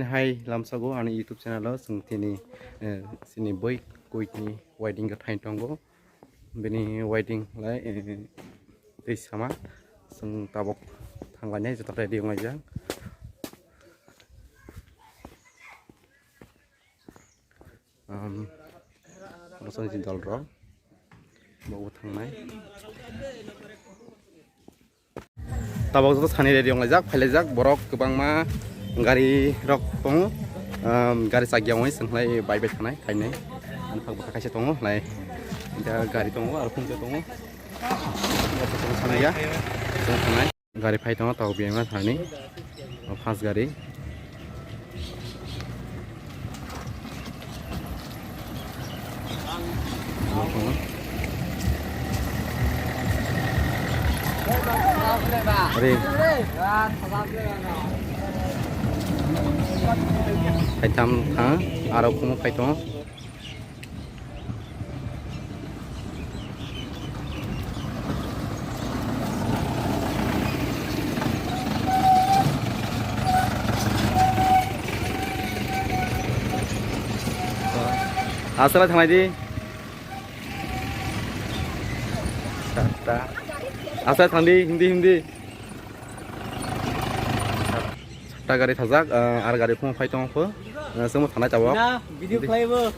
hai lamsago ani YouTube channel sung tini sini boy kuitni wedding gathai tongo bini wedding lai tei sama sung tabok thanglanya jota ready ngai Rosong jindal ro bawa thangnai tabok jota sani ready ngai phailajak borok kubangma gari rok tongo gari sagyang oi sanglai bai bai thanai kainai anphak baka kaise tongo lai da gari tongo ar phungje tongo song sanaya song thanai gari phai tongo taw bianga thani fast gari Phải thăm tháng à đâu không phải to asal thằng này đi asal thằng đi hindi ta gari thajak ar gari phung phai tong pho sum thana jawab video flavor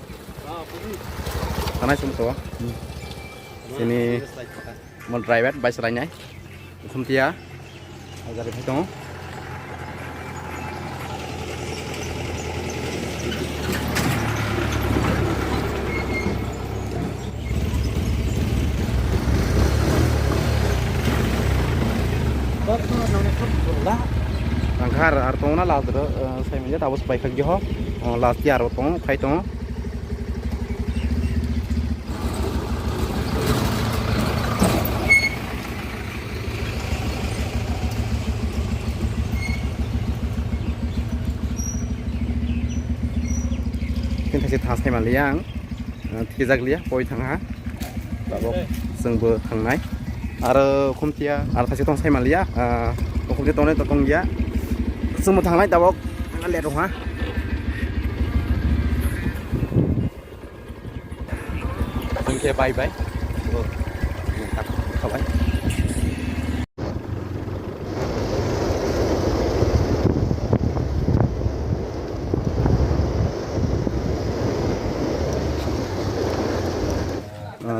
thana sum to sini mon driver bai sarai nyai khumtia gari phai tong Angkar artona last ro saya menjadi tabus baik lagi ho last year artong kai tong kita sih tas kayak maliang tiga lia poi tengah tabok sengbe tengai ar kumtia ar tasih tong saya malia kumtia tongnya tong dia semua thang lain tabok lihat dong ha sengke bye bye kawan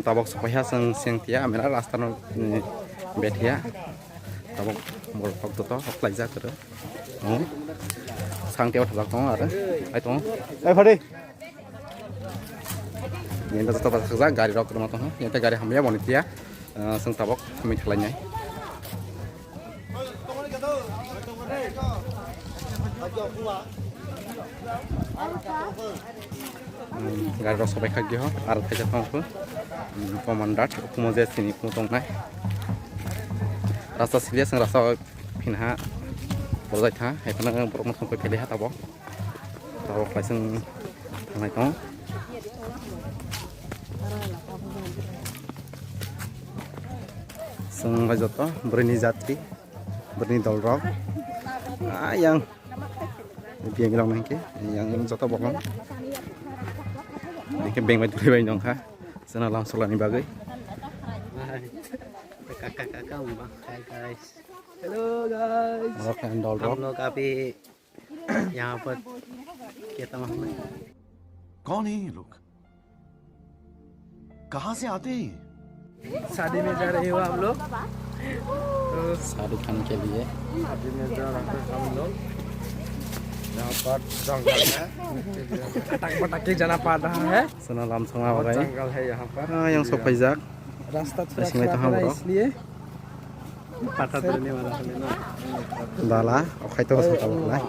tabok supaya seng tia amela rastan betia tabok mol pok to apply ja ter sang teo thak tong ar ai tong ai phadi yen ta to sa gari rok ma tong yen ta gari hamya bonitia seng tabok kami thlanyai gari rok sobai khagi ho ar thaja tong pho komandat kumoje sini kumotong nai rasa silia sang rasa pinha bolai tha hai pana borok ma thongkoi pele ha tabok lai sang thangai tong sang bajoto berni jatri berni dolrok yang biang long nang ke yang joto bokom ini beng mai tuli bai nong ha sana langsung lani bagai kakak hai guys hello guys हम लोग अभी यहाँ पर कहता हूँ कौन है ये लोग कहाँ से आते हैं शादी में जा रहे हो हम लोग शादी खाने के लिए शादी में जा रहे हैं हम लोग यहाँ पर जंगल है पटाक पटाक के जाना पड़ रहा है sana langsung bagai जंगल है यहाँ पर yang sopai jak रास्ता थोड़ा खराब है इसलिए पता चलने वाला है ना dala okai to sa tabok lai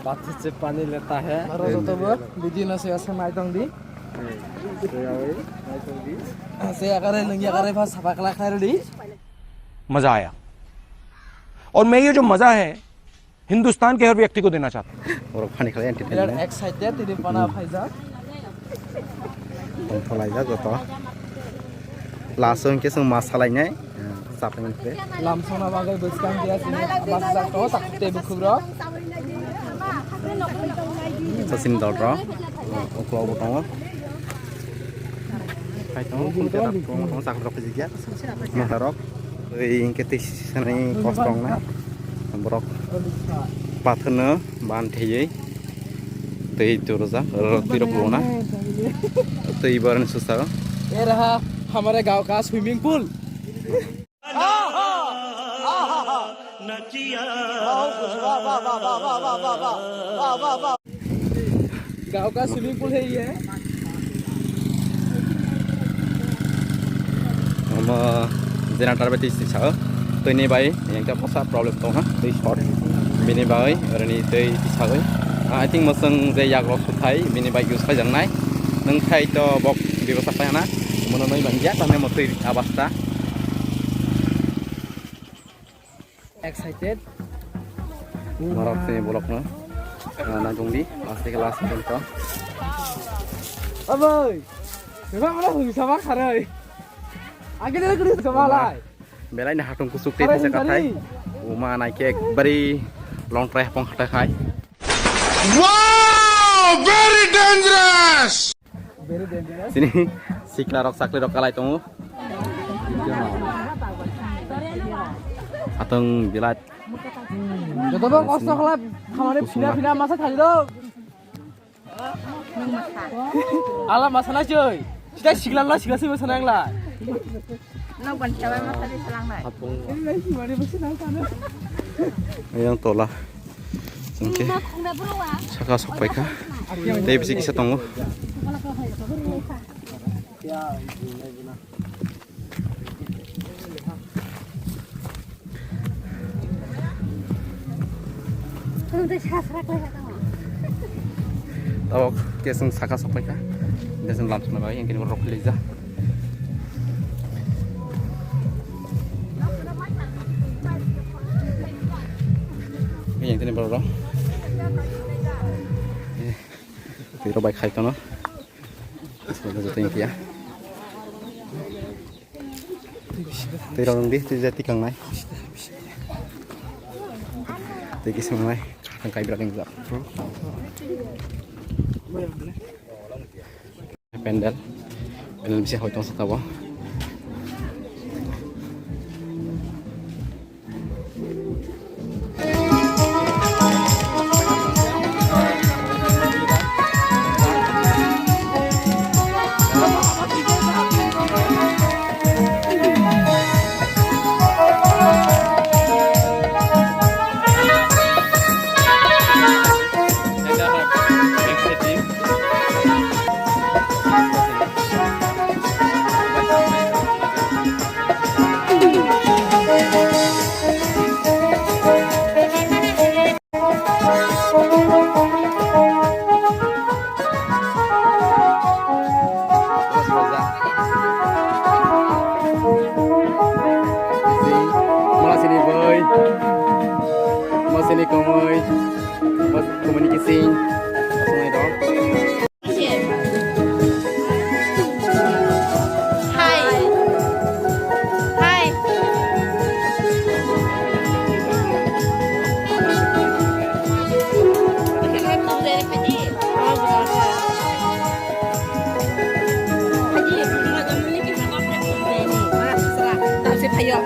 पाथर से पानी लेता है तो वो बिजली से ऐसे माइटों दी से अगर लंगी अगर पास सफा कला खा रही मजा आया और मैं ये जो मजा है हिंदुस्तान के हर व्यक्ति को देना चाहता हूँ borok pani khalai इधर entertainment एक्साइटेड तेरे पना Pfizer tolai jak joto langsung ke sung mas salainya sapeng ke लामसोना बागै बसकां गया सिने बास जातो ताकते बुखुब्र Sasin daldra, oklo botong. Kai tong, kita tak tong sak rok juga. Motorok, yang ketis sana kosong na, borok pathna ban thei, tei turza, tirok lona, tei baran susah. ये रहा हमारे गांव का स्विमिंग पूल गांव का swimming pool है ये Generator berarti sisa, tu ini baik, yang kita pasal problem tu ha, tu short, ini baik, orang ini tu sisa baik. I think masang je yak loss utai, ini baik use jangan naik, neng kai tu bok di pasal apa na, mana mai banjir, tapi mau tu abasta. Excited Marok sini bolok na, na jungdi, pasti kelas contoh. अब memang mana bisa makan ay आगे दे कर समालाई Belai na hatung kusuk teh sekatai, uma naik kek beri long trek pong hata kai. Wow, very dangerous. Very dangerous Sini sikla rok sakli rok kalai tunggu. Ateng bilat. जब तक कष्ट खला हमारे फिना फिना मासा थाली दो आला मासाना जय सिदा सिगलाला सिगलासै मोसानांला Nawan cabai masa di selang naik. Yang tola. Sengke. Saka sopai ka. Tapi bisi kisah tunggu. Tahu keseng saka sopai ka. Deseng langsung nabai yang kini merok liza. Yang ini baru dong. Tiro baik khai tono. Semoga jatuh yang kia. Tiro dong di, tu jati kang nai. Tegi semua nai, kang kai berak yang gelap. Pendel, pendel bisa hoitong setawa. Sini komoy, komunikasi, langsung aja dong. Hai. Hai. Kita tahu dari Haji. Oh, benar. Haji, kalau kamu ini kita apa ini? Serah. Tak sih payah.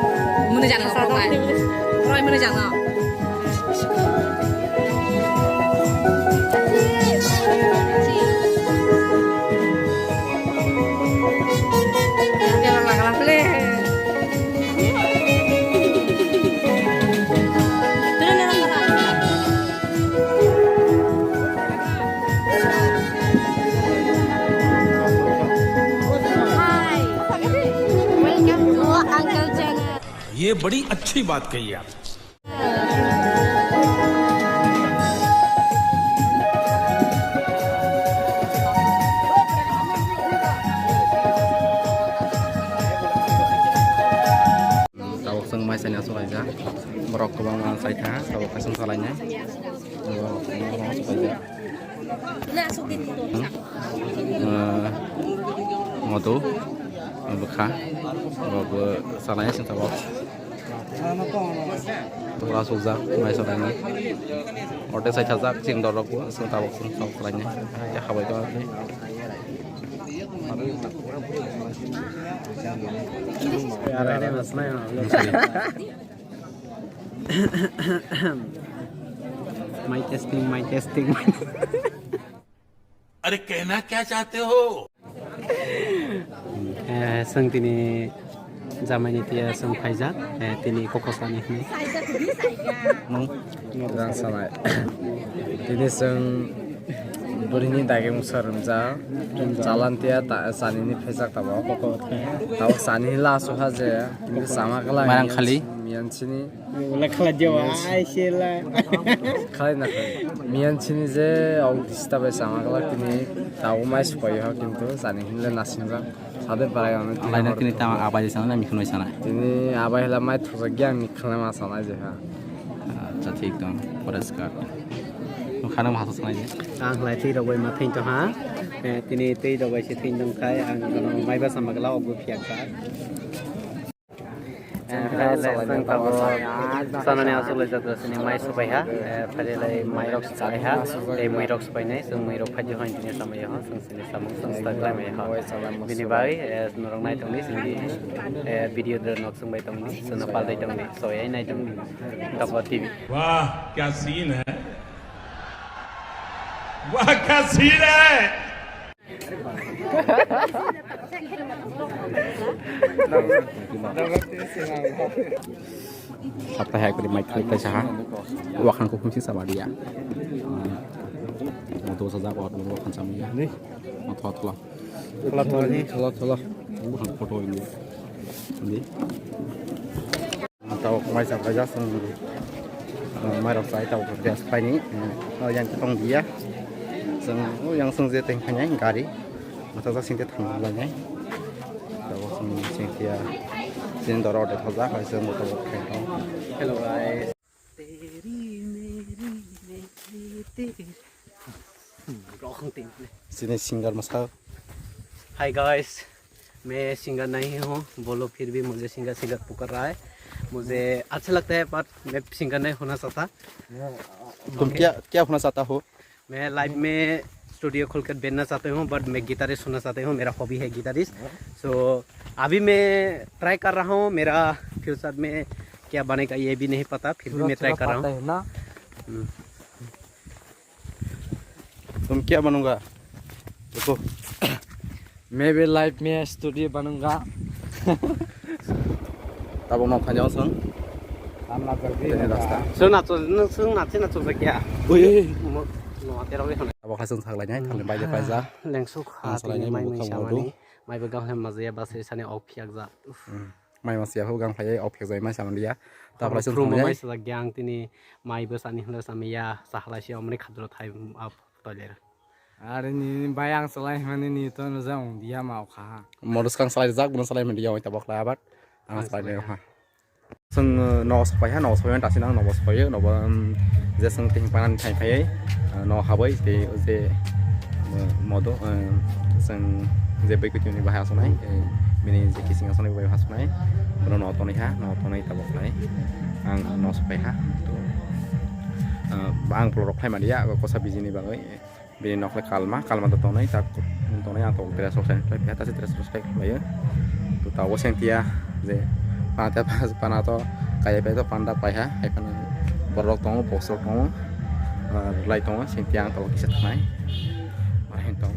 Mana jangan roy. Roy mana jangan. ये बड़ी अच्छी बात कही आप Tawak seng mai saya langsung aja. Merok ke bawah saya kah, tawak kasih salahnya. Langsung aja. Moto, bekah, bawa salahnya sih tawak. Tukla sujak mai sodana. Orte sai thajak jing dorok bu sung tabok sung sok lainnya. Ya khabai to ni. My testing. अरे कहना क्या चाहते हो? Sang tini zaman itu ya sang faizat, tini kokosan ini. Rang sama. Tini sang berini daging musarumja, jalan dia tak sani ini faizat tahu koko. Tahu sani lah suha je, ini sama kalau Marang khali. mian sini. Ulah kalau jawa, aisyah. Kali nak mian sini je, aku disita sama kalau tini tahu mai supaya kintu sani ini nasinja. Ada barang yang Lainnya kini tama apa di sana mi khunoi sana. ini apa yang mai tu sekian mikirnya masalah je ha. Acha thik to. Puraskar. Khana ma hasu sana je. Ang lai ti dawai ma thin to ha. Tini ti dawai si thin dong kai ang kalau mai ba sama kalau aku piak ka. Sana ni asal lezat rasanya mai supaya ha. Pada lai mai rok sekali ha. Mai rok supaya ni, sung mai rok pagi hari ini sama ya ha. Sung sini sama sung Instagram ya ha. Bini bagi, norong naik tong ni sini video dah nok sung baik tong ni, sung napal day tong ni. So ya naik tong ni, dapat TV. वाह क्या scene है, वाह क्या scene है. Sabta hai ko di mai klik ta saha. Wakan ko kumsi sama dia. Moto sajak or wakan sama dia. Ni. Moto thla. Thla. Bukan foto ini. Ni. Tao mai sa ka jasang mai rok sai tao dia spai ni. Yang tong dia. Sung yang sung je teng khanya gari. Mata sa sing te thang la nyai. Tao sung sing dia. Sin doror de thajak hai sung moto khen tong. Hello guys. Sini singer masa. Hi guys, मैं singer नहीं हूँ, बोलो फिर भी मुझे singer पुकार रहा है. मुझे अच्छा लगता है पर मैं सिंगर नहीं होना चाहता. तुम क्या होना चाहता हो? मैं लाइव में स्टूडियो खोलकर बैठना चाहता हूँ, बट मैं गिटारिस्ट होना चाहता हूँ. मेरा हॉबी है गिटारिस्ट. सो अभी मैं ट्राई कर रहा हूँ. मेरा फ्यूचर में क्या बनेगा ये भी नहीं पता, फिर भी मैं ट्राई कर रहा हूँ. तुम क्या बनूंगा? देखो मैं भी लाइफ में स्टूडियो बनूंगा. तब हम खाने जाओ सुना क्या अब खासन सागलाय थांनो बायदे पाजा लेंसुक हाथनि माइ मैसामानि माइबो गावले माजिया बासे साने अफियाक जा माइ मासिया हो गां फाय अफियाक जाय माइ सामदिया ताबला जों प्रुम माइ सा ग्यां तिनि माइबो सानि हले सामिया साहलासि अमने खाद्र थाइ आप तलेर Ada ni bayang selai mana ni tu nuzang dia mau kah? modus kang salai jak bukan salai media oi tabak labat ang salai ha जों न' सफाय हा न' सफाय दासिम आं न' सफायो नबा जे जों थिं पानान थाइ फायै न' हाबै बे जे मदो जों जे बैकुटिनि बाहाय आसनाय बिनि जे किसिं आसनाय बाहाय आसनाय बनो न' तनै हा न' तनै tabak लाय आं न' सफाय हा तो आं प्लरक फाय मादिया कोसा बिजिनि बागै बिनि न'खले kalma to तनै ता तनै आं तो ड्रेस सफाय फाय था से ड्रेस सफाय फायो तो ताव सेंटिया जे panato kayak beto panda payah kayak pan borok tong boxer tong lai tong sintiang tong kisah mai main tong